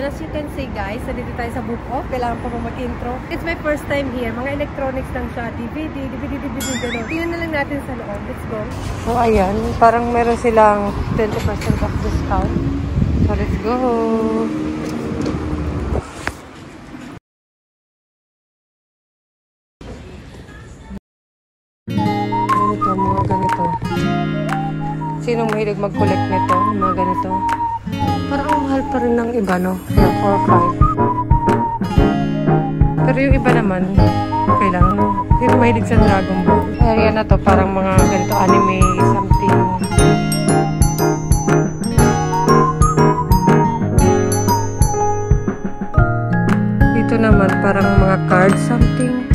Ayan, as you can see guys, nandito tayo sa Book Off. Kailangan pa mag-intro. It's my first time here. Mga electronics lang siya. DVD, gano'n. Tingnan na lang natin sa loob. Let's go. So, ayan. Parang meron silang 20% off discount. So, let's go. Mga ganito. Sinong mahilig mag-collect nito? Mga ganito. Parang ang mahal pa rin ng iba, no? Yan, 4-5. Pero yung iba naman, okay lang, no? Hindi mahilig sa Dragon Ball. Ayan na to, parang mga ganito anime, something. Dito naman, parang mga cards, something.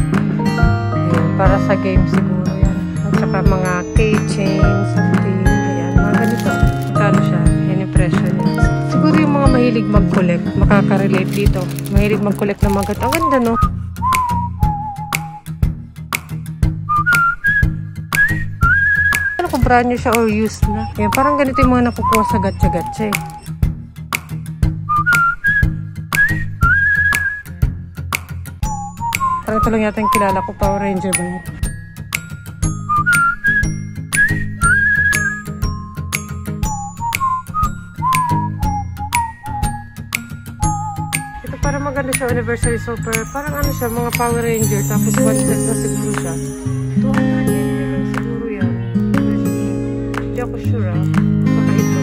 Ayan, para sa game siguro. Saka mga keychain, something, ayan, mga ganito. Kano siya? Yan yung presyo niya. Siguro yung mga mahilig mag-collect, makaka-relate dito. Mahilig mag-collect ng mga ganito. Ang ganda, no? Ano kung brand new siya or used na? Ayan, parang ganito yung mga nakukuha sa gatcha-gatcha eh. Parang ito lang yata yung kilala ko, Power Ranger ba yun? Parang maganda siya, Universal Super. Parang ano siya, mga Power Ranger. Tapos one set na siguro siya. 200 siguro yan. Hindi ako sure ah. Baka ito.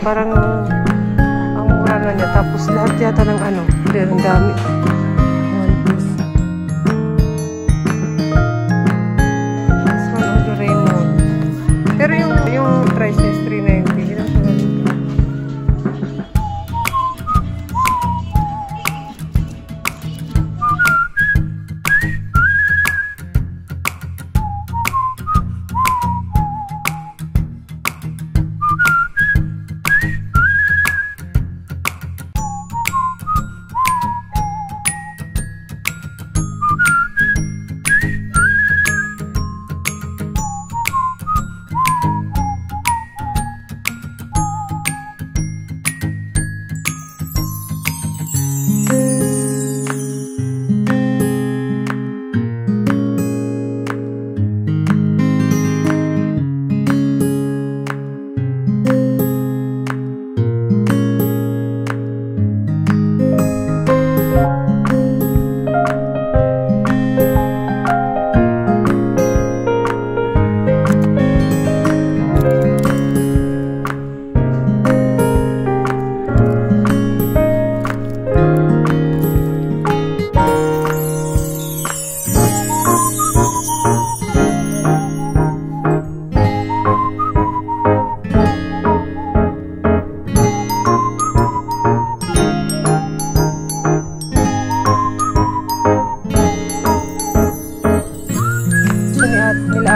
Parang ang mura na niya. Tapos lahat yata ng ano. Ang dami. One piece. This one of the Raymond. Pero yung price is 390. Hindi na siya ganito.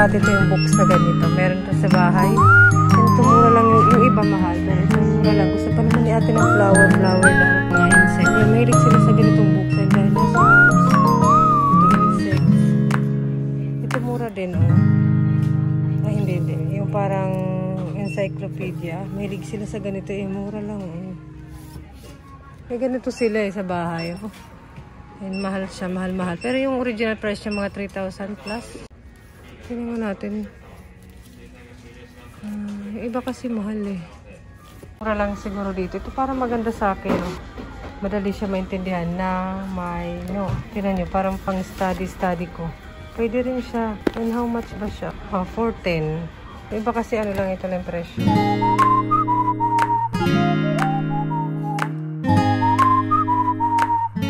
Ito yung books na ganito. Meron to sa bahay. Ito mura lang yung iba mahal. Pero ito mura lang. Gusto pa naman ni ate ng flower lang. Mga insect. Yung mahilig sila sa ganitong books. And dinosaurs. Ito insects. Ito mura din oh. Ay hindi. Yung parang encyclopedia. Mahilig sila sa ganito eh. Mura lang eh. May ganito sila eh sa bahay. Oh. And mahal siya, mahal-mahal. Pero yung original price niya mga 3,000 plus. Tingnan natin. Yung iba kasi mahal eh. Mura lang siguro dito. Ito parang maganda sa akin. Oh. Madali siya maintindihan na may, no. Tingnan nyo, parang pang study ko. Pwede rin siya. And how much ba siya? 410. Yung iba kasi ano lang ito lang presyo.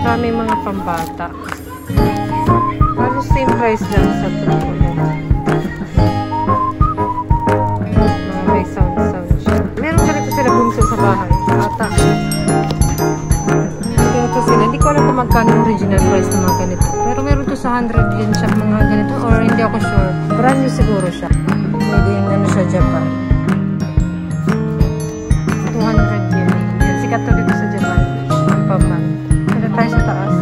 Marami mga pambata. Halos same price lang sa tulo. May sound siya. Meron ganito sila bunso sa bahay. Bata. Ganito sila. Hindi ko alam kung magkano yung original price ng mga ganito. Pero meron to sa 100 yen siya mga ganito. Or hindi ako sure. Brand new siguro siya. Pwede yung ano siya Japan. 200 yen. Sikat to dito sa Japan. Ang paman. Tayo sa taas.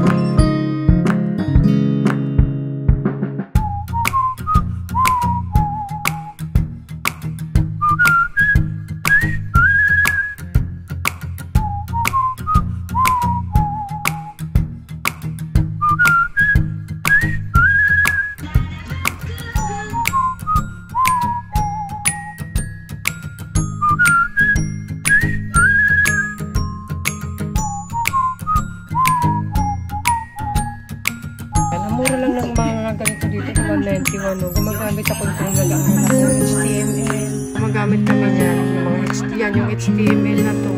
Mura lang ng mga ganito dito, 191. No? Gumagamit ako kung nag-aaral ako ng HTML. Gumagamit kami yan. Yan yung HTML na to.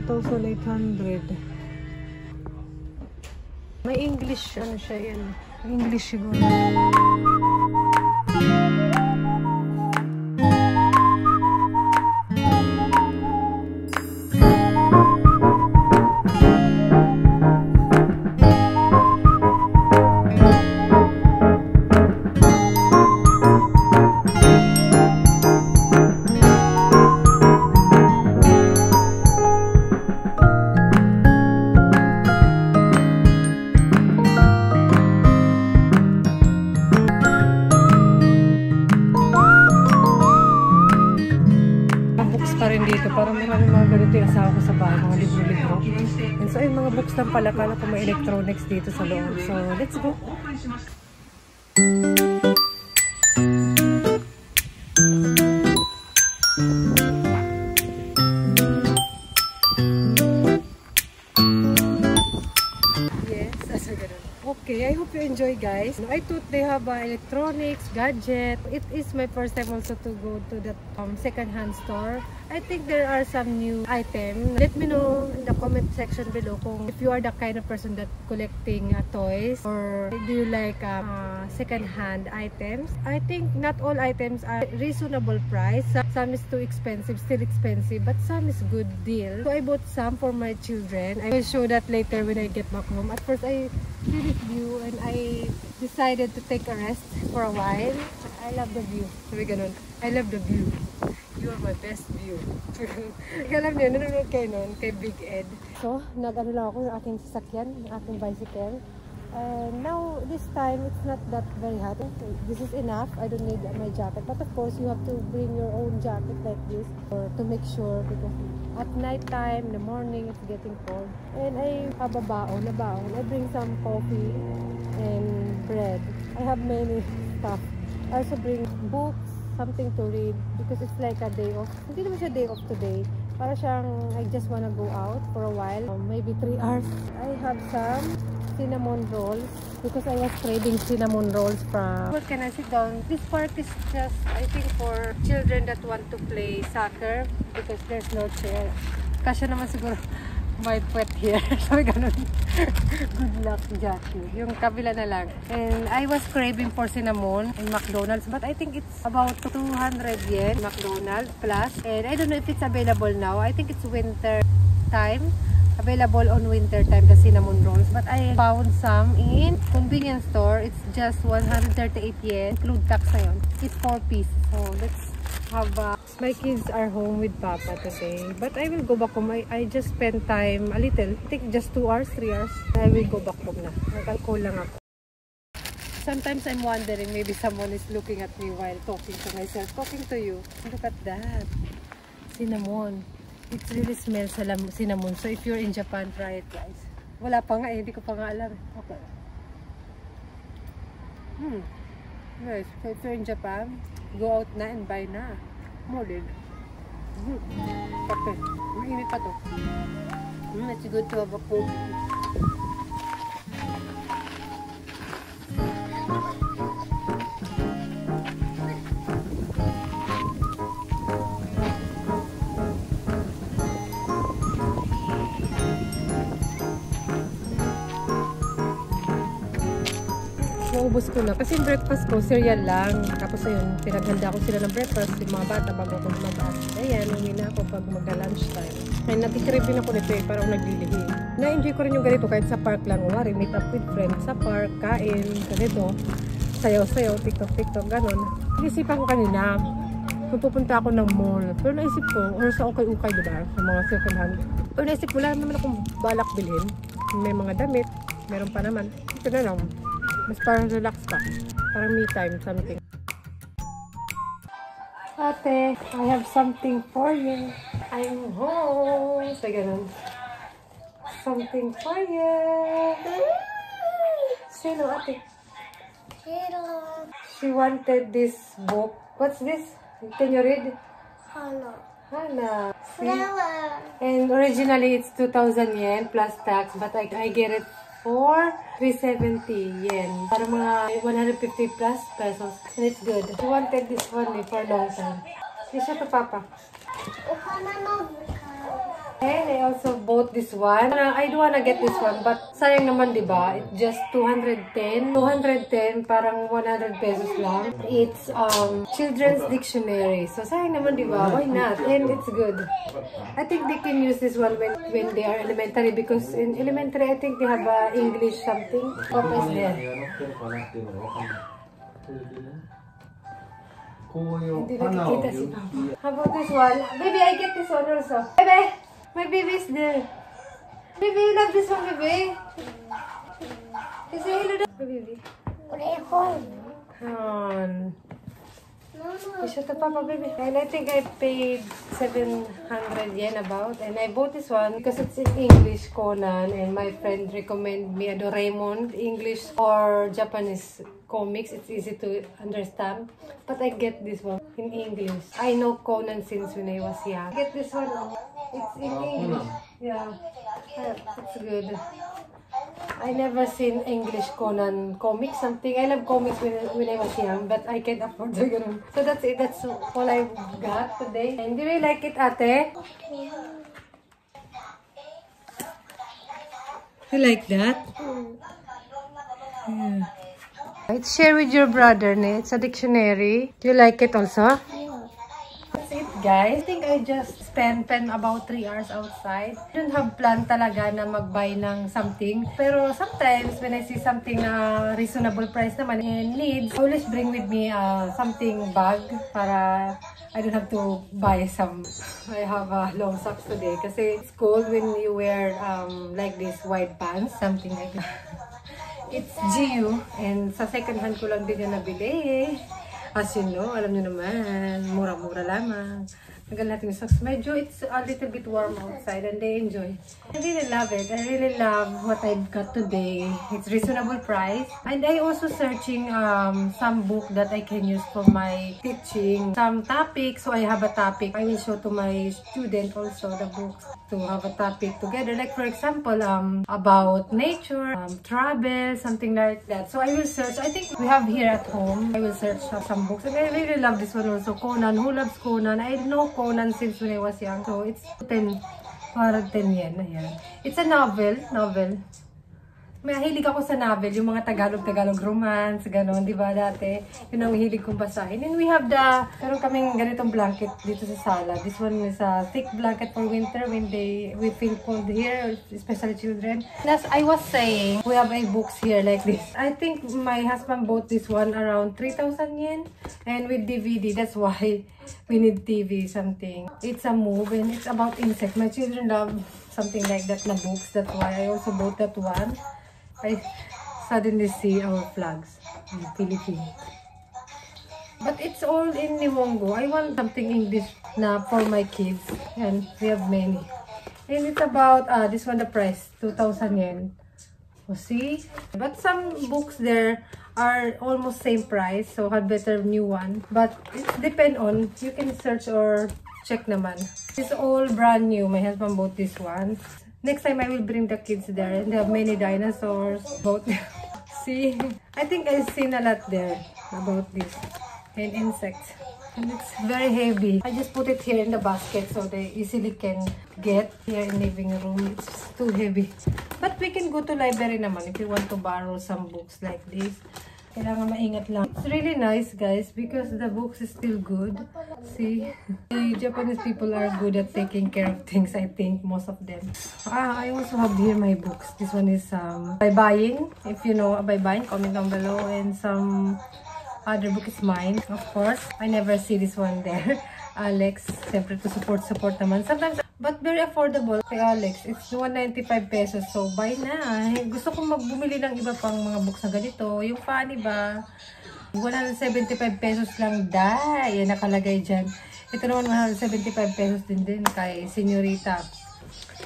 Ito, 1,800. May English, ano siya yan? English siguro. Dito, parang maraming mga ganito yung asawa ko sa bahay, mga libro-libro. And so, yung mga books lang pala, kala ko may electronics dito sa loob. So, let's go! Yes, as a ganun. Okay, I hope you enjoy, guys. I thought they have electronics, gadget. It is my first time also to go to that second-hand store. I think there are some new items. Let me know in the comment section below kung if you are the kind of person that collecting toys or do you like second-hand items. I think not all items are reasonable price. Some is too expensive, still expensive, but some is good deal. So I bought some for my children. I will show that later when I get back home. At first I see this view and I decided to take a rest for a while. I love the view. Sabi ganun. I love the view. You are my best view. Alam niyo, nanonood kayo nun, kay Big Ed. So, nag-ano lang ako ng aking sasakyan, ng aking bicycle. And now, this time, it's not that very hot. This is enough. I don't need my jacket. But of course, you have to bring your own jacket like this or to make sure because at night time, in the morning, it's getting cold. And I have a baon. I bring some coffee and bread. I have many stuff. I also bring books, something to read because it's like a day off. Hindi naman siya day off today. Para siyang I just wanna go out for a while. Maybe 3 hours. I have some cinnamon rolls because I was craving cinnamon rolls from... Where can I sit down? This park is just, I think, for children that want to play soccer because there's no chair. Kasya naman siguro may puwet here. So, ganun. Good luck, Jackie. Yung kabila na lang. And I was craving for cinnamon in McDonald's, but I think it's about 200 yen McDonald's plus. And I don't know if it's available now. I think it's winter time. Available on winter time, the cinnamon rolls. But I found some in convenience store. It's just 138 yen. Include tax na yun. It's 4 pieces. So, let's have my kids are home with Papa today. But I will go back home. I just spent time a little. I think just 2 hours, 3 hours. I will go back home na. Nag-alcohol lang ako. Sometimes I'm wondering, maybe someone is looking at me while talking to myself. Talking to you. Look at that. Cinnamon. It really smells cinnamon. So if you're in Japan, try it, guys. Wala pa nga eh. Hindi ko pa nga alam. Okay. Guys, so if you're in Japan, go out na and buy na. More din. Okay. Mainit pa to. It's good to have a cold. Naubos ko na. Kasi yung breakfast ko, cereal lang. Tapos ayun, pinaghanda ko sila ng breakfast. Yung mga bata bago ako lumabas. Ayan, uwi na ako pag magka-lunch time. Ay, natikrib din ako nito eh, parang naglilihi. Na-enjoy ko rin yung ganito kahit sa park lang. Wari, meet up with friends sa park, kain, ganito. Sayaw-sayaw, tiktok-tiktok, ganon. Naisipan ko kanina, kung pupunta ako ng mall. Pero naisip ko, or sa ukay-ukay, diba? Sa mga second hand. Pero naisip ko, wala naman akong balak bilhin. May mga damit, meron pa naman. Ito na lang. Mas parang relax ka. Parang me time, something. Ate, I have something for you. I'm home. So, ganun. Something for you. Sino, ate? Hello. She wanted this book. What's this? Can you read? Hello. Hana. Flower. And originally, it's 2,000 yen plus tax. But I get it for 370 yen. Para mga 150 plus pesos. And it's good. She wanted this one for a long time. This is to Papa. And I also bought this one. I do wanna get this one, but sayang naman, diba? It's just 210. 210, parang 100 pesos lang. It's children's dictionary. So sayang naman, diba? Why not? And it's good. I think they can use this one when they are elementary, because in elementary, I think they have English something. Papa is there. Hindi nakikita si Papa. How about this one? Baby, I get this one also. Baby! My baby is there. Baby, you love this one, baby. You say hello to my baby. Han. You show to Papa, baby. And I think I paid 700 yen about. And I bought this one because it's in English, Conan. And my friend recommended me a Doraemon, English or Japanese comics. It's easy to understand. But I get this one in English. I know Conan since when I was young. I get this one. It's in English. Yeah. It's good. I never seen English Conan comics, something. I love comics when I was young, but I can't afford to get them. So that's it. That's all I got today. And do you like it, ate? You like that? Yeah. It's share with your brother, ne? It's a dictionary. Do you like it also? That's it, guys. I think I just spent about 3 hours outside. I don't have plan talaga na mag-buy ng something. Pero sometimes, when I see something na reasonable price naman and needs, I always bring with me something bag para I don't have to buy some. I have long socks today kasi it's cold when you wear like this wide pants, something like that. It's GU and sa second hand ko lang din yung nabili. As you know, alam nyo naman, mura-mura lamang. Tagal natin yung socks. Medyo it's a little bit warm outside and they enjoy. I really love it. I really love what I've got today. It's reasonable price. And I also searching some book that I can use for my teaching. Some topics. So I have a topic. I will show to my student also the books to have a topic together. Like for example, about nature, travel, something like that. So I will search. I think we have here at home. I will search some books. And I really love this one also. Conan. Who loves Conan? I know Conan since when I was young. So it's 10 yen. Ayan. It's a novel. Mahilig ako sa novel, yung mga Tagalog romance, gano'n, di ba dati? Yun ang hilig kong basahin. And we have meron kaming ganitong blanket dito sa sala. This one is a thick blanket for winter when we feel cold here, especially children. And as I was saying, we have a books here like this. I think my husband bought this one around 3,000 yen. And with DVD, that's why we need TV, something. It's a move and it's about insect. My children love something like that na books. That's why I also bought that one. I suddenly see our flags in Philippines. But it's all in Nihongo. I want something English na for my kids. And we have many. And it's about, this one the price, 2,000 yen. Oh, see? But some books there are almost same price. So had better new one. But it depend on, you can search or check naman. It's all brand new. My husband bought this one. Next time I will bring the kids there and they have many dinosaurs. Both. See? I think I've seen a lot there about this. And insects. And it's very heavy. I just put it here in the basket so they easily can get here in living room. It's too heavy. But we can go to library naman if you want to borrow some books like this. Kailangan maingat lang. It's really nice, guys, because the books is still good. See? The Japanese people are good at taking care of things, I think, most of them. I also have here my books. This one is By Buying. If you know By Buying, comment down below. And some other book is mine, of course. I never see this one there. Alex, siyempre to support naman. Sometimes, but very affordable kay Alex. It's 195 pesos. So, buy na. Gusto kong bumili ng iba pang mga books na ganito. Yung funny ba? 175 pesos lang. Yan nakalagay dyan. Ito naman 175 pesos din kay Senyorita.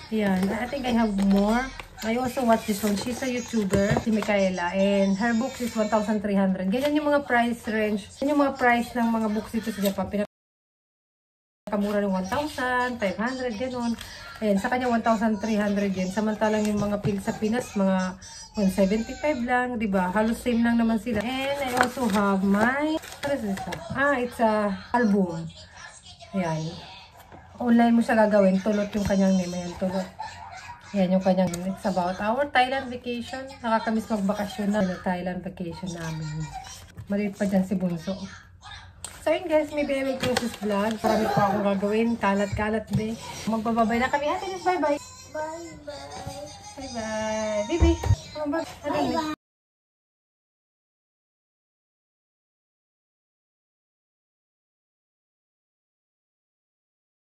Yan. I think I have more. I also watch this one. She's a YouTuber, si Micaela. And her books is 1,300. Ganyan yung mga price range. Yan yung mga price ng mga books dito sa Japan. Kamura ng 1,500, gano'n. Ayan, sa kanya 1,300 yen. Samantalang yung mga sa Pinas, mga 175 lang, di ba? Halos same lang naman sila. And I also have my, what is this? It's a album. Ayan. Online mo siya gagawin. Tulot yung kanyang name. Ayan, tulot. Ayan yung kanyang, it's about our Thailand vacation. Nakakamiss magbakasyon na Thailand vacation namin. Maliit pa dyan si Bunso. So yun guys, maybe I will close this vlog. Marami pa akong gagawin. Kalat-kalat din. Magbababay na kami. Ate, bye-bye. Bye-bye. Bye-bye. Baby. Bye-bye.